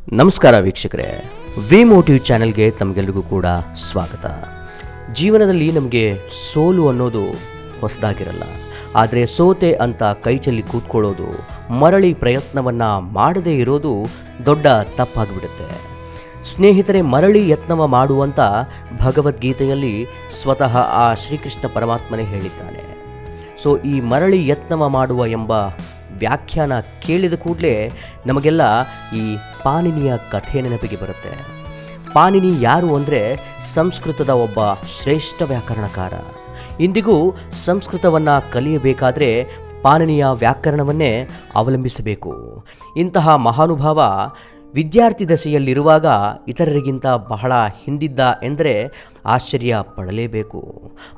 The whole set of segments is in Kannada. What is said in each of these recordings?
ನಮಸ್ಕಾರ ವೀಕ್ಷಕರೇ, ವಿ ಮೋಟಿವ್ ಚಾನೆಲ್ಗೆ ತಮಗೆಲ್ಲರಿಗೂ ಕೂಡ ಸ್ವಾಗತ. ಜೀವನದಲ್ಲಿ ನಮಗೆ ಸೋಲು ಅನ್ನೋದು ಹೊಸದಾಗಿರಲ್ಲ, ಆದರೆ ಸೋತೆ ಅಂತ ಕೈಚಲ್ಲಿ ಕೂತ್ಕೊಳ್ಳೋದು, ಮರಳಿ ಪ್ರಯತ್ನವನ್ನು ಮಾಡದೇ ಇರೋದು ದೊಡ್ಡ ತಪ್ಪಾಗಿಬಿಡುತ್ತೆ. ಸ್ನೇಹಿತರೆ, ಮರಳಿ ಯತ್ನವ ಮಾಡುವಂತ ಭಗವದ್ಗೀತೆಯಲ್ಲಿ ಸ್ವತಃ ಆ ಶ್ರೀಕೃಷ್ಣ ಪರಮಾತ್ಮನೇ ಹೇಳಿದ್ದಾನೆ. ಸೊ ಈ ಮರಳಿ ಯತ್ನವ ಮಾಡುವ ಎಂಬ ವ್ಯಾಖ್ಯಾನ ಕೇಳಿದ ಕೂಡಲೇ ನಮಗೆಲ್ಲ ಈ ಪಾಣಿನಿಯ ಕಥೆ ನೆನಪಿಗೆ ಬರುತ್ತೆ. ಪಾಣಿನಿ ಯಾರು ಅಂದರೆ ಸಂಸ್ಕೃತದ ಒಬ್ಬ ಶ್ರೇಷ್ಠ ವ್ಯಾಕರಣಕಾರ. ಇಂದಿಗೂ ಸಂಸ್ಕೃತವನ್ನು ಕಲಿಯಬೇಕಾದರೆ ಪಾಣಿನಿಯ ವ್ಯಾಕರಣವನ್ನೇ ಅವಲಂಬಿಸಬೇಕು. ಇಂತಹ ಮಹಾನುಭಾವ ವಿದ್ಯಾರ್ಥಿ ದಶೆಯಲ್ಲಿರುವಾಗ ಇತರರಿಗಿಂತ ಬಹಳ ಹಿಂದಿದ್ದ ಎಂದರೆ ಆಶ್ಚರ್ಯ ಪಡಲೇಬೇಕು.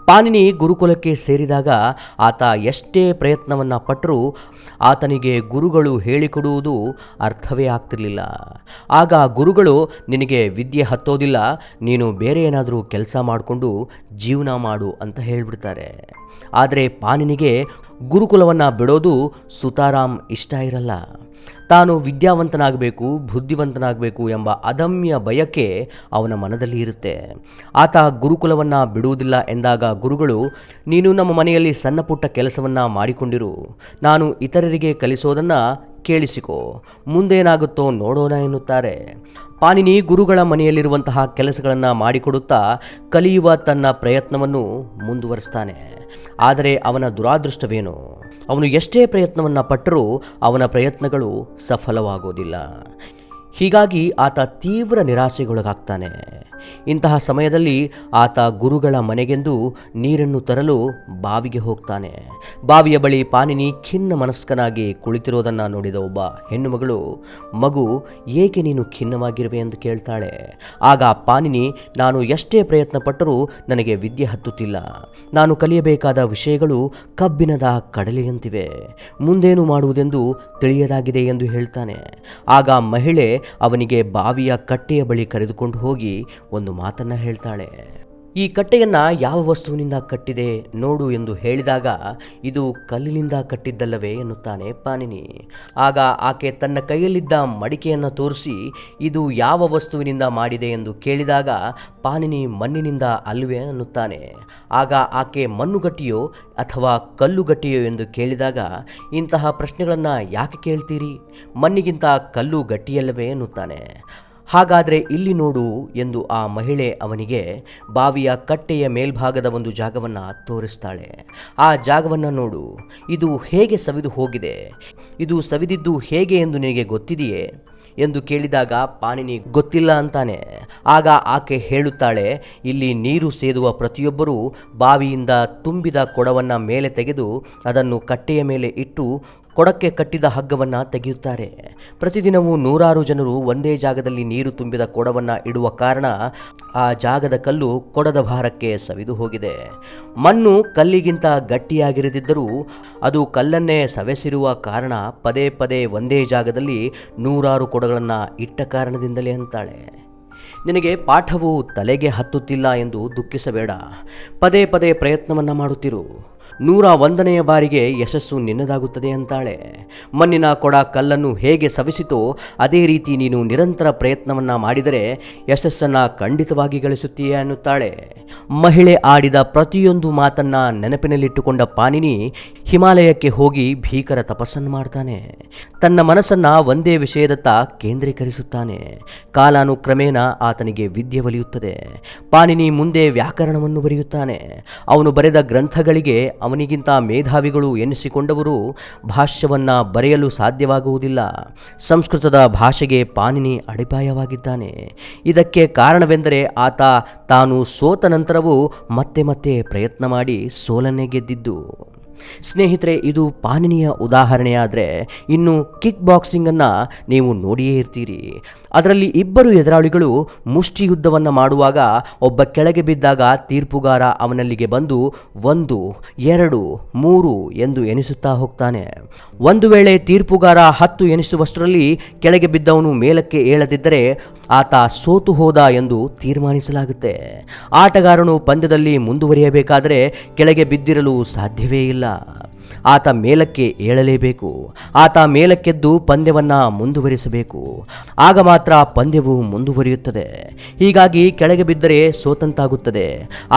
ಪಾಣಿನಿ ಗುರುಕುಲಕ್ಕೆ ಸೇರಿದಾಗ ಆತ ಎಷ್ಟೇ ಪ್ರಯತ್ನವನ್ನು ಪಟ್ಟರೂ ಆತನಿಗೆ ಗುರುಗಳು ಹೇಳಿಕೊಡುವುದು ಅರ್ಥವೇ ಆಗ್ತಿರಲಿಲ್ಲ. ಆಗ ಗುರುಗಳು, ನಿನಗೆ ವಿದ್ಯೆ ಹತ್ತೋದಿಲ್ಲ, ನೀನು ಬೇರೆ ಏನಾದರೂ ಕೆಲಸ ಮಾಡಿಕೊಂಡು ಜೀವನ ಮಾಡು ಅಂತ ಹೇಳಿಬಿಡ್ತಾರೆ. ಆದರೆ ಪಾಣಿನಿಗೆ ಗುರುಕುಲವನ್ನು ಬಿಡೋದು ಸುತಾರಾಮ್ ಇಷ್ಟ ಇರಲ್ಲ. ತಾನು ವಿದ್ಯಾವಂತನಾಗಬೇಕು, ಬುದ್ಧಿವಂತನಾಗಬೇಕು ಎಂಬ ಅದಮ್ಯ ಬಯಕೆ ಅವನ ಮನದಲ್ಲಿ ಇರುತ್ತೆ. ಆತ ಗುರುಕುಲವನ್ನು ಬಿಡುವುದಿಲ್ಲ ಎಂದಾಗ ಗುರುಗಳು, ನೀನು ನಮ್ಮ ಮನೆಯಲ್ಲಿ ಸಣ್ಣ ಪುಟ್ಟ ಕೆಲಸವನ್ನು ಮಾಡಿಕೊಂಡಿರು, ನಾನು ಇತರರಿಗೆ ಕಲಿಸೋದನ್ನು ಕೇಳಿಸಿಕೋ, ಮುಂದೇನಾಗುತ್ತೋ ನೋಡೋಣ ಎನ್ನುತ್ತಾರೆ. ಪಾಣಿನಿ ಗುರುಗಳ ಮನೆಯಲ್ಲಿರುವಂತಹ ಕೆಲಸಗಳನ್ನು ಮಾಡಿಕೊಡುತ್ತಾ ಕಲಿಯುವ ತನ್ನ ಪ್ರಯತ್ನವನ್ನು ಮುಂದುವರಿಸ್ತಾನೆ. ಆದರೆ ಅವನ ದುರಾದೃಷ್ಟವೇನು, ಅವನು ಎಷ್ಟೇ ಪ್ರಯತ್ನವನ್ನು ಪಟ್ಟರೂ ಅವನ ಪ್ರಯತ್ನಗಳು ಸಫಲವಾಗೋದಿಲ್ಲ. ಹೀಗಾಗಿ ಆತ ತೀವ್ರ ನಿರಾಸೆಗೊಳಗಾಗ್ತಾನೆ. ಇಂತಹ ಸಮಯದಲ್ಲಿ ಆತ ಗುರುಗಳ ಮನೆಗೆಂದು ನೀರನ್ನು ತರಲು ಬಾವಿಗೆ ಹೋಗ್ತಾನೆ. ಬಾವಿಯ ಬಳಿ ಪಾಣಿನಿ ಖಿನ್ನ ಮನಸ್ಕನಾಗಿ ಕುಳಿತಿರೋದನ್ನು ನೋಡಿದ ಒಬ್ಬ ಹೆಣ್ಣುಮಗಳು, ಮಗು, ಏಕೆ ನೀನು ಖಿನ್ನವಾಗಿರುವೆ ಎಂದು ಕೇಳ್ತಾಳೆ. ಆಗ ಪಾಣಿನಿ, ನಾನು ಎಷ್ಟೇ ಪ್ರಯತ್ನ ಪಟ್ಟರೂ ನನಗೆ ವಿದ್ಯೆ ಹತ್ತುತ್ತಿಲ್ಲ, ನಾನು ಕಲಿಯಬೇಕಾದ ವಿಷಯಗಳು ಕಬ್ಬಿಣದ ಕಡಲೆಯಂತಿವೆ, ಮುಂದೇನು ಮಾಡುವುದೆಂದು ತಿಳಿಯದಾಗಿದೆ ಎಂದು ಹೇಳ್ತಾನೆ. ಆಗ ಮಹಿಳೆ ಅವನಿಗೆ ಬಾವಿಯ ಕಟ್ಟೆಯ ಬಳಿ ಕರೆದುಕೊಂಡು ಹೋಗಿ ಒಂದು ಮಾತನ್ನು ಹೇಳ್ತಾಳೆ. ಈ ಕಟ್ಟೆಯನ್ನು ಯಾವ ವಸ್ತುವಿನಿಂದ ಕಟ್ಟಿದೆ ನೋಡು ಎಂದು ಹೇಳಿದಾಗ, ಇದು ಕಲ್ಲಿನಿಂದ ಕಟ್ಟಿದ್ದಲ್ಲವೇ ಎನ್ನುತ್ತಾನೆ ಪಾಣಿನಿ. ಆಗ ಆಕೆ ತನ್ನ ಕೈಯಲ್ಲಿದ್ದ ಮಡಿಕೆಯನ್ನು ತೋರಿಸಿ, ಇದು ಯಾವ ವಸ್ತುವಿನಿಂದ ಮಾಡಿದೆ ಎಂದು ಕೇಳಿದಾಗ ಪಾಣಿನಿ ಮಣ್ಣಿನಿಂದ ಅಲ್ವೇ ಅನ್ನುತ್ತಾನೆ. ಆಗ ಆಕೆ ಮಣ್ಣುಗಟ್ಟಿಯೋ ಅಥವಾ ಕಲ್ಲುಗಟ್ಟಿಯೋ ಎಂದು ಕೇಳಿದಾಗ, ಇಂತಹ ಪ್ರಶ್ನೆಗಳನ್ನು ಯಾಕೆ ಕೇಳ್ತೀರಿ, ಮಣ್ಣಿಗಿಂತ ಕಲ್ಲು ಗಟ್ಟಿಯಲ್ಲವೇ ಎನ್ನುತ್ತಾನೆ. ಹಾಗಾದರೆ ಇಲ್ಲಿ ನೋಡು ಎಂದು ಆ ಮಹಿಳೆ ಅವನಿಗೆ ಬಾವಿಯ ಕಟ್ಟೆಯ ಮೇಲ್ಭಾಗದ ಒಂದು ಜಾಗವನ್ನು ತೋರಿಸ್ತಾಳೆ. ಆ ಜಾಗವನ್ನು ನೋಡು, ಇದು ಹೇಗೆ ಸವಿದು ಹೋಗಿದೆ, ಇದು ಸವಿದಿದ್ದು ಹೇಗೆ ಎಂದು ನಿನಗೆ ಗೊತ್ತಿದೆಯೇ ಎಂದು ಕೇಳಿದಾಗ ಪಾಣಿನಿ ಗೊತ್ತಿಲ್ಲ ಅಂತಾನೆ. ಆಗ ಆಕೆ ಹೇಳುತ್ತಾಳೆ, ಇಲ್ಲಿ ನೀರು ಸೇದುವ ಪ್ರತಿಯೊಬ್ಬರೂ ಬಾವಿಯಿಂದ ತುಂಬಿದ ಕೊಡವನ್ನು ಮೇಲೆ ತೆಗೆದು ಅದನ್ನು ಕಟ್ಟೆಯ ಮೇಲೆ ಇಟ್ಟು ಕೊಡಕ್ಕೆ ಕಟ್ಟಿದ ಹಗ್ಗವನ್ನು ತೆಗೆಯುತ್ತಾರೆ. ಪ್ರತಿದಿನವೂ ನೂರಾರು ಜನರು ಒಂದೇ ಜಾಗದಲ್ಲಿ ನೀರು ತುಂಬಿದ ಕೊಡವನ್ನು ಇಡುವ ಕಾರಣ ಆ ಜಾಗದ ಕಲ್ಲು ಕೊಡದ ಭಾರಕ್ಕೆ ಸವಿದು ಹೋಗಿದೆ. ಮಣ್ಣು ಕಲ್ಲಿಗಿಂತ ಗಟ್ಟಿಯಾಗಿರದಿದ್ದರೂ ಅದು ಕಲ್ಲನ್ನೇ ಸವೆಸಿರುವ ಕಾರಣ ಪದೇ ಪದೇ ಒಂದೇ ಜಾಗದಲ್ಲಿ ನೂರಾರು ಕೊಡಗಳನ್ನು ಇಟ್ಟ ಕಾರಣದಿಂದಲೇ ಅಂತಾಳೆ. ನಿನಗೆ ಪಾಠವು ತಲೆಗೆ ಹತ್ತುತ್ತಿಲ್ಲ ಎಂದು ದುಃಖಿಸಬೇಡ, ಪದೇ ಪದೇ ಪ್ರಯತ್ನವನ್ನು ಮಾಡುತ್ತಿರು, 101ನೆಯ ಬಾರಿಗೆ ಯಶಸ್ಸು ನಿನ್ನದಾಗುತ್ತದೆ ಅಂತಾಳೆ. ಮಣ್ಣಿನ ಕೊಡ ಕಲ್ಲನ್ನು ಹೇಗೆ ಸವಿಸಿತೋ ಅದೇ ರೀತಿ ನೀನು ನಿರಂತರ ಪ್ರಯತ್ನವನ್ನು ಮಾಡಿದರೆ ಯಶಸ್ಸನ್ನು ಖಂಡಿತವಾಗಿ ಗಳಿಸುತ್ತೀಯ ಅನ್ನುತ್ತಾಳೆ. ಮಹಿಳೆ ಆಡಿದ ಪ್ರತಿಯೊಂದು ಮಾತನ್ನು ನೆನಪಿನಲ್ಲಿಟ್ಟುಕೊಂಡ ಪಾಣಿನಿ ಹಿಮಾಲಯಕ್ಕೆ ಹೋಗಿ ಭೀಕರ ತಪಸ್ಸನ್ನು ಮಾಡ್ತಾನೆ. ತನ್ನ ಮನಸ್ಸನ್ನು ಒಂದೇ ವಿಷಯದತ್ತ ಕೇಂದ್ರೀಕರಿಸುತ್ತಾನೆ. ಕಾಲಾನುಕ್ರಮೇಣ ಆತನಿಗೆ ವಿದ್ಯೆ ಒಲಿಯುತ್ತದೆ. ಪಾಣಿನಿ ಮುಂದೆ ವ್ಯಾಕರಣವನ್ನು ಬರೆಯುತ್ತಾನೆ. ಅವನು ಬರೆದ ಗ್ರಂಥಗಳಿಗೆ ಅವನಿಗಿಂತ ಮೇಧಾವಿಗಳು ಎನ್ನಿಸಿಕೊಂಡವರು ಭಾಷ್ಯವನ್ನು ಬರೆಯಲು ಸಾಧ್ಯವಾಗುವುದಿಲ್ಲ. ಸಂಸ್ಕೃತದ ಭಾಷೆಗೆ ಪಾಣಿನಿ ಅಡಿಪಾಯವಾಗಿದ್ದಾನೆ. ಇದಕ್ಕೆ ಕಾರಣವೆಂದರೆ ಆತ ತಾನು ಸೋತ ನಂತರವೂ ಮತ್ತೆ ಮತ್ತೆ ಪ್ರಯತ್ನ ಮಾಡಿ ಸೋಲನ್ನೇ ಗೆದ್ದಿದ್ದು. ಸ್ನೇಹಿತರೆ, ಇದು ಪಾಣಿನಿಯ ಉದಾಹರಣೆಯಾದರೆ ಇನ್ನು ಕಿಕ್ ಬಾಕ್ಸಿಂಗನ್ನು ನೀವು ನೋಡಿಯೇ ಇರ್ತೀರಿ. ಅದರಲ್ಲಿ ಇಬ್ಬರು ಎದುರಾಳಿಗಳು ಮುಷ್ಟಿ ಯುದ್ಧವನ್ನು ಮಾಡುವಾಗ ಒಬ್ಬ ಕೆಳಗೆ ಬಿದ್ದಾಗ ತೀರ್ಪುಗಾರ ಅವನಲ್ಲಿಗೆ ಬಂದು 1, 2, 3 ಎಂದು ಎಣಿಸುತ್ತಾ ಹೋಗ್ತಾನೆ. ಒಂದು ವೇಳೆ ತೀರ್ಪುಗಾರ 10 ಎಣಿಸುವಷ್ಟರಲ್ಲಿ ಕೆಳಗೆ ಬಿದ್ದವನು ಮೇಲಕ್ಕೆ ಏಳದಿದ್ದರೆ ಆತ ಸೋತು ಹೋದ ಎಂದು ತೀರ್ಮಾನಿಸಲಾಗುತ್ತೆ. ಆಟಗಾರನು ಪಂದ್ಯದಲ್ಲಿ ಮುಂದುವರಿಯಬೇಕಾದರೆ ಕೆಳಗೆ ಬಿದ್ದಿರಲು ಸಾಧ್ಯವೇ ಇಲ್ಲ. ಆತ ಮೇಲಕ್ಕೆ ಏಳಲೇಬೇಕು. ಆತ ಮೇಲಕ್ಕೆದ್ದು ಪಂದ್ಯವನ್ನು ಮುಂದುವರಿಸಬೇಕು. ಆಗ ಮಾತ್ರ ಪಂದ್ಯವು ಮುಂದುವರಿಯುತ್ತದೆ. ಹೀಗಾಗಿ ಕೆಳಗೆ ಬಿದ್ದರೆ ಸೋತಂತಾಗುತ್ತದೆ.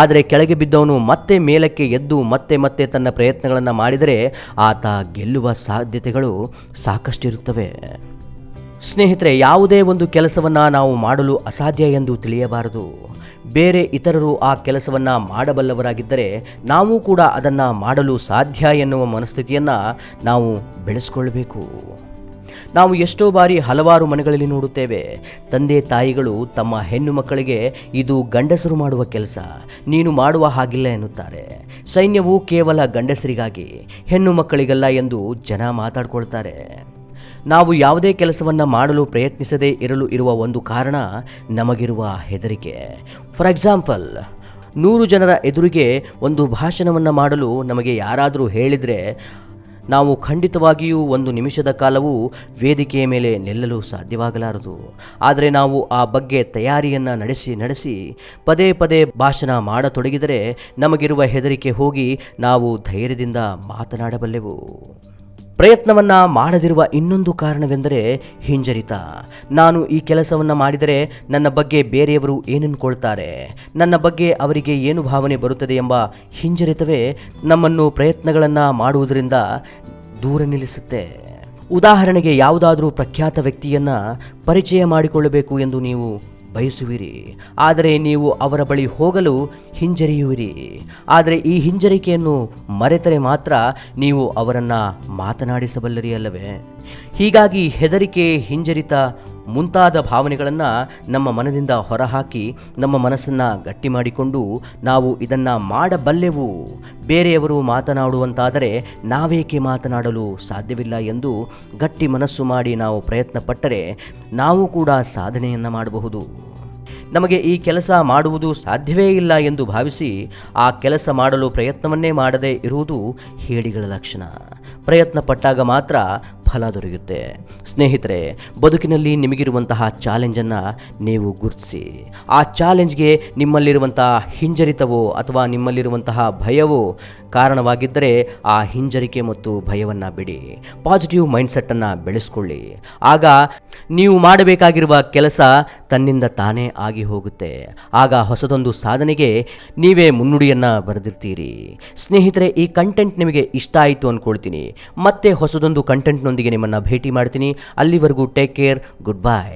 ಆದರೆ ಕೆಳಗೆ ಬಿದ್ದವನು ಮತ್ತೆ ಮೇಲಕ್ಕೆ ಎದ್ದು ಮತ್ತೆ ಮತ್ತೆ ತನ್ನ ಪ್ರಯತ್ನಗಳನ್ನು ಮಾಡಿದರೆ ಆತ ಗೆಲ್ಲುವ ಸಾಧ್ಯತೆಗಳು ಸಾಕಷ್ಟಿರುತ್ತವೆ. ಸ್ನೇಹಿತರೆ, ಯಾವುದೇ ಒಂದು ಕೆಲಸವನ್ನು ನಾವು ಮಾಡಲು ಅಸಾಧ್ಯ ಎಂದು ತಿಳಿಯಬಾರದು. ಬೇರೆ ಇತರರು ಆ ಕೆಲಸವನ್ನು ಮಾಡಬಲ್ಲವರಾಗಿದ್ದರೆ ನಾವು ಕೂಡ ಅದನ್ನು ಮಾಡಲು ಸಾಧ್ಯ ಎನ್ನುವ ಮನಸ್ಥಿತಿಯನ್ನು ನಾವು ಬೆಳೆಸ್ಕೊಳ್ಬೇಕು. ನಾವು ಎಷ್ಟೋ ಬಾರಿ ಹಲವಾರು ಮನೆಗಳಲ್ಲಿ ನೋಡುತ್ತೇವೆ, ತಂದೆ ತಾಯಿಗಳು ತಮ್ಮ ಹೆಣ್ಣು ಮಕ್ಕಳಿಗೆ ಇದು ಗಂಡಸರು ಮಾಡುವ ಕೆಲಸ, ನೀನು ಮಾಡುವ ಹಾಗಿಲ್ಲ ಎನ್ನುತ್ತಾರೆ. ಸೈನ್ಯವು ಕೇವಲ ಗಂಡಸರಿಗಾಗಿ, ಹೆಣ್ಣು ಮಕ್ಕಳಿಗಲ್ಲ ಎಂದು ಜನ ಮಾತಾಡ್ಕೊಳ್ತಾರೆ. ನಾವು ಯಾವುದೇ ಕೆಲಸವನ್ನು ಮಾಡಲು ಪ್ರಯತ್ನಿಸದೇ ಇರಲು ಇರುವ ಒಂದು ಕಾರಣ ನಮಗಿರುವ ಹೆದರಿಕೆ. ಫಾರ್ ಎಕ್ಸಾಂಪಲ್, 100 ಜನರ ಎದುರಿಗೆ ಒಂದು ಭಾಷಣವನ್ನು ಮಾಡಲು ನಮಗೆ ಯಾರಾದರೂ ಹೇಳಿದರೆ ನಾವು ಖಂಡಿತವಾಗಿಯೂ 1 ನಿಮಿಷದ ಕಾಲವೂ ವೇದಿಕೆಯ ಮೇಲೆ ನಿಲ್ಲಲು ಸಾಧ್ಯವಾಗಲಾರದು. ಆದರೆ ನಾವು ಆ ಬಗ್ಗೆ ತಯಾರಿಯನ್ನು ನಡೆಸಿ ಪದೇ ಪದೇ ಭಾಷಣ ಮಾಡತೊಡಗಿದರೆ ನಮಗಿರುವ ಹೆದರಿಕೆ ಹೋಗಿ ನಾವು ಧೈರ್ಯದಿಂದ ಮಾತನಾಡಬಲ್ಲೆವು. ಪ್ರಯತ್ನವನ್ನು ಮಾಡದಿರುವ ಇನ್ನೊಂದು ಕಾರಣವೆಂದರೆ ಹಿಂಜರಿತ. ನಾನು ಈ ಕೆಲಸವನ್ನು ಮಾಡಿದರೆ ನನ್ನ ಬಗ್ಗೆ ಬೇರೆಯವರು ಏನನ್ಕೊಳ್ತಾರೆ, ನನ್ನ ಬಗ್ಗೆ ಅವರಿಗೆ ಏನು ಭಾವನೆ ಬರುತ್ತದೆ ಎಂಬ ಹಿಂಜರಿತವೇ ನಮ್ಮನ್ನು ಪ್ರಯತ್ನಗಳನ್ನು ಮಾಡುವುದರಿಂದ ದೂರ ನಿಲ್ಲಿಸುತ್ತೆ. ಉದಾಹರಣೆಗೆ, ಯಾವುದಾದರೂ ಪ್ರಖ್ಯಾತ ವ್ಯಕ್ತಿಯನ್ನು ಪರಿಚಯ ಮಾಡಿಕೊಳ್ಳಬೇಕು ಎಂದು ನೀವು ಬಯಸುವಿರಿ, ಆದರೆ ನೀವು ಅವರ ಬಳಿ ಹೋಗಲು ಹಿಂಜರಿಯುವಿರಿ. ಆದರೆ ಈ ಹಿಂಜರಿಕೆಯನ್ನು ಮರೆತರೆ ಮಾತ್ರ ನೀವು ಅವರನ್ನು ಮಾತನಾಡಿಸಬಲ್ಲರಿ ಅಲ್ಲವೇ? ಹೀಗಾಗಿ ಹೆದರಿಕೆ, ಹಿಂಜರಿತ ಮುಂತಾದ ಭಾವನೆಗಳನ್ನು ನಮ್ಮ ಮನದಿಂದ ಹೊರಹಾಕಿ ನಮ್ಮ ಮನಸ್ಸನ್ನು ಗಟ್ಟಿ ಮಾಡಿಕೊಂಡು ನಾವು ಇದನ್ನು ಮಾಡಬಲ್ಲೆವು, ಬೇರೆಯವರು ಮಾತನಾಡುವಂತಾದರೆ ನಾವೇಕೆ ಮಾತನಾಡಲು ಸಾಧ್ಯವಿಲ್ಲ ಎಂದು ಗಟ್ಟಿ ಮನಸ್ಸು ಮಾಡಿ ನಾವು ಪ್ರಯತ್ನ ಪಟ್ಟರೆ ನಾವು ಕೂಡ ಸಾಧನೆಯನ್ನು ಮಾಡಬಹುದು. ನಮಗೆ ಈ ಕೆಲಸ ಮಾಡುವುದು ಸಾಧ್ಯವೇ ಇಲ್ಲ ಎಂದು ಭಾವಿಸಿ ಆ ಕೆಲಸ ಮಾಡಲು ಪ್ರಯತ್ನವನ್ನೇ ಮಾಡದೇ ಇರುವುದು ಹೇಡಿಗಳ ಲಕ್ಷಣ. ಪ್ರಯತ್ನ ಪಟ್ಟಾಗ ಮಾತ್ರ ಫಲ ದೊರೆಯುತ್ತೆ. ಸ್ನೇಹಿತರೆ, ಬದುಕಿನಲ್ಲಿ ನಿಮಗಿರುವಂತಹ ಚಾಲೆಂಜನ್ನು ನೀವು ಗುರುತಿಸಿ. ಆ ಚಾಲೆಂಜ್ಗೆ ನಿಮ್ಮಲ್ಲಿರುವಂತಹ ಹಿಂಜರಿತವೋ ಅಥವಾ ನಿಮ್ಮಲ್ಲಿರುವಂತಹ ಭಯವೋ ಕಾರಣವಾಗಿದ್ದರೆ ಆ ಹಿಂಜರಿಕೆ ಮತ್ತು ಭಯವನ್ನು ಬಿಡಿ. ಪಾಸಿಟಿವ್ ಮೈಂಡ್ಸೆಟ್ಟನ್ನು ಬೆಳೆಸ್ಕೊಳ್ಳಿ. ಆಗ ನೀವು ಮಾಡಬೇಕಾಗಿರುವ ಕೆಲಸ ತನ್ನಿಂದ ತಾನೇ ಆಗಿ ಹೋಗುತ್ತೆ. ಆಗ ಹೊಸದೊಂದು ಸಾಧನೆಗೆ ನೀವೇ ಮುನ್ನುಡಿಯನ್ನು ಬರೆದಿರ್ತೀರಿ. ಸ್ನೇಹಿತರೆ, ಈ ಕಂಟೆಂಟ್ ನಿಮಗೆ ಇಷ್ಟ ಆಯಿತು ಅಂದ್ಕೊಳ್ತೀನಿ. ಮತ್ತೆ ಹೊಸದೊಂದು ಕಂಟೆಂಟ್ನೊಂದಿಗೆ ನಿಮ್ಮನ್ನು ಭೇಟಿ ಮಾಡ್ತೀನಿ. ಅಲ್ಲಿವರೆಗೂ ಟೇಕ್ ಕೇರ್. Good bye.